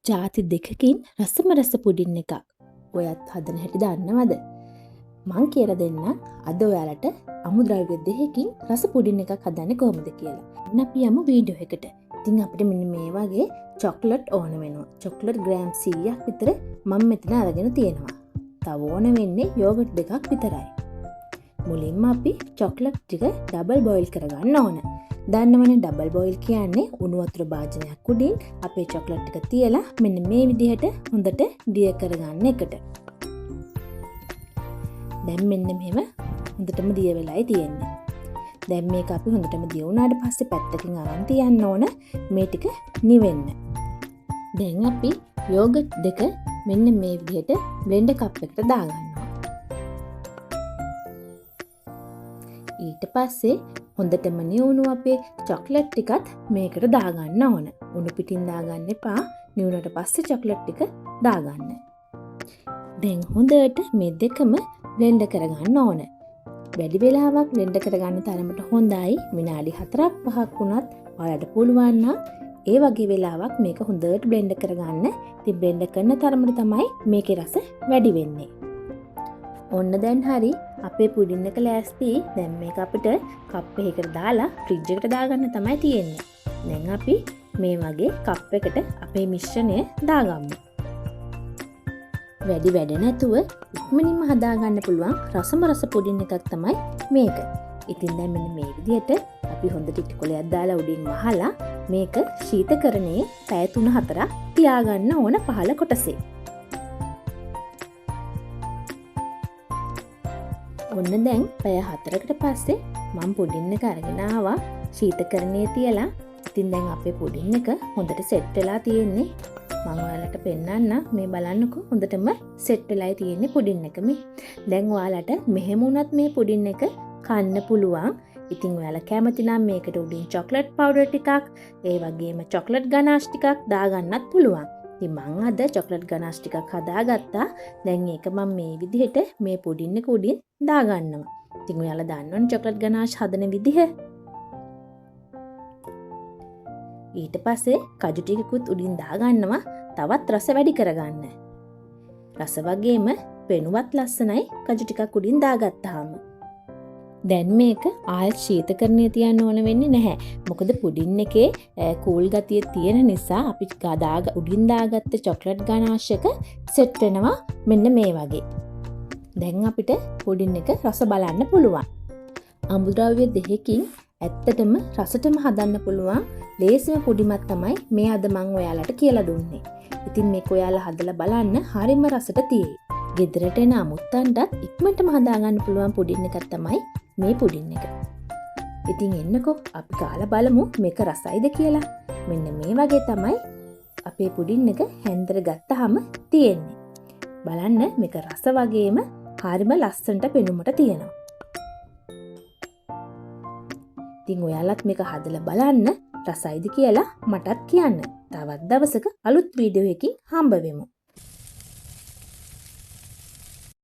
ජාති දෙකකින් රසම රස පුඩින් එකක්. ඔයත් හදන හැටි දන්නවද? මං කියලා දෙන්නම් අද ඔයාලට අමුද්‍රව්‍ය දෙකකින් රස පුඩින් එකක් හදන්නේ කොහොමද කියලා. දැන් අපි යමු වීඩියෝ එකට. ඉතින් අපිට මෙන්න මේ වගේ චොක්ලට් ඕන වෙනවා. චොක්ලට් ග්‍රෑම් 100ක් විතර මම මෙතන අරගෙන තියෙනවා. තව ඕන වෙන්නේ යෝගට් දෙකක් විතරයි. මුලින්ම අපි චොක්ලට් ටික ඩබල් බොයිල් කරගන්න ඕන. දන්නවනේ ඩබල් බොයිල් කියන්නේ උණු වතුර භාජනයක් උඩින් අපේ චොක්ලට් ටික තියලා මෙන්න මේ විදිහට හොඳට දිය කරගන්න එකට. දැන් මෙන්න මෙහෙම හොඳටම දිය වෙලායි තියෙන්නේ. දැන් මේක අපි හොඳටම දිය වුණාට පස්සේ පැත්තකින් අරන් තියන්න ඕන මේ ටික නිවෙන්න. දැන් අපි යෝගට් දෙක මෙන්න මේ විදිහට බ්ලෙන්ඩර් කප් එකට දාගන්නවා. ඊට පස්සේ හොඳටම නිවුණු අපේ චොක්ලට් ටිකත් මේකට දාගන්න ඕන. උණු පිටින් දාගන්න එපා. නිවුණට පස්සේ චොක්ලට් ටික දාගන්න. දැන් හොඳට මේ දෙකම බ්ලෙන්ඩ් කරගන්න ඕන. වැඩි වෙලාවක් බ්ලෙන්ඩ් කරගන්න තරමට හොඳයි. විනාඩි 4-5ක් වුණත් ඔයාලට පුළුවන් නම් ඒ වගේ වෙලාවක් මේක හොඳට බ්ලෙන්ඩ් කරගන්න. ඉතින් බ්ලෙන්ඩ් කරන තරමට තමයි මේකේ රස වැඩි වෙන්නේ. ඔන්න දැන් හරි අපේ පුඩින් එක ලෑස්ති. දැන් මේක අපිට කප් එකකට දාලා ෆ්‍රිජ් එකට දාගන්න තමයි තියෙන්නේ. දැන් අපි මේ වගේ කප් එකට අපේ මිශ්‍රණය දාගමු. වැඩි වැඩ නැතුව ඉක්මනින්ම හදාගන්න පුළුවන් රසම රස පුඩින් එකක් තමයි මේක. ඉතින් දැන් මෙන්න මේ විදිහට අපි හොඳට ටිකොලයක් දාලා උඩින් වහලා මේක ශීතකරණයේ පැය 3-4ක් තියාගන්න ඕන පහළ කොටසේ. ඔන්න දැන් පැය 4කට පස්සේ මම පුඩින් එක අරගෙන ආවා ශීතකරණයේ තියලා. ඉතින් දැන් අපේ පුඩින් එක හොඳට සෙට් වෙලා තියෙන්නේ. මම ඔයාලට පෙන්නන්න මේ බලන්නකෝ හොඳටම සෙට් වෙලායි තියෙන්නේ පුඩින් එක මේ. දැන් ඔයාලට මෙහෙම වුණත් මේ පුඩින් එක කන්න පුළුවන්. ඉතින් ඔයාලා කැමති නම් මේකට උඩින් චොක්ලට් පවුඩර් ටිකක් ඒ වගේම චොක්ලට් ගනාෂ් ටිකක් දාගන්නත් පුළුවන්. ඉතින් මං අද චොක්ලට් ගනාෂ් ටිකක් හදාගත්තා. දැන් ඒක මම මේ විදිහට මේ පුඩින් එක උඩින් දාගන්නවා. ඉතින් ඔයාලා දන්නවනේ චොක්ලට් ගනාෂ් හදන විදිහ. ඊට පස්සේ කජු ටිකකුත් උඩින් දාගන්නවා තවත් රස වැඩි කරගන්න. රස වගේම පෙනුවත් ලස්සනයි කජු ටිකක් උඩින් දාගත්තාම. දැන් මේක ආයෙත් ශීතකරණයේ තියන්න ඕන වෙන්නේ නැහැ. මොකද පුඩින් එකේ කූල් ගතිය තියෙන නිසා අපි උඩින් දාගත්ත චොක්ලට් ගනාෂ් එක සෙට් වෙනවා මෙන්න මේ වගේ. දැන් අපිට පුඩින් එක රස බලන්න පුළුවන්. අමුද්‍රව්‍ය දෙකකින් ඇත්තටම රසටම හදන්න පුළුවන් ලේසිම පුඩිමක් තමයි මේ අද මම ඔයාලට කියලා දුන්නේ. ඉතින් මේක ඔයාලා හදලා බලන්න හරිම රසට තියෙයි. ගෙදරට එන අමුත්තන්ටත් ඉක්මනටම හදාගන්න පුළුවන් පුඩින් එකක් තමයි මේ පුඩින් එක. ඉතින් එන්නකෝ අපි කාලා බලමු මේක රසයිද කියලා. මෙන්න මේ වගේ තමයි අපේ පුඩින් එක හැන්දර ගත්තාම තියෙන්නේ. බලන්න මේක රස වගේම හරිම ලස්සනට පෙනුමට තියෙනවා. ඉතින් ඔයාලත් මේක හදලා බලන්න රසයිද කියලා මටත් කියන්න. තවත් දවසක අලුත් වීඩියෝ එකකින් හම්බ වෙමු.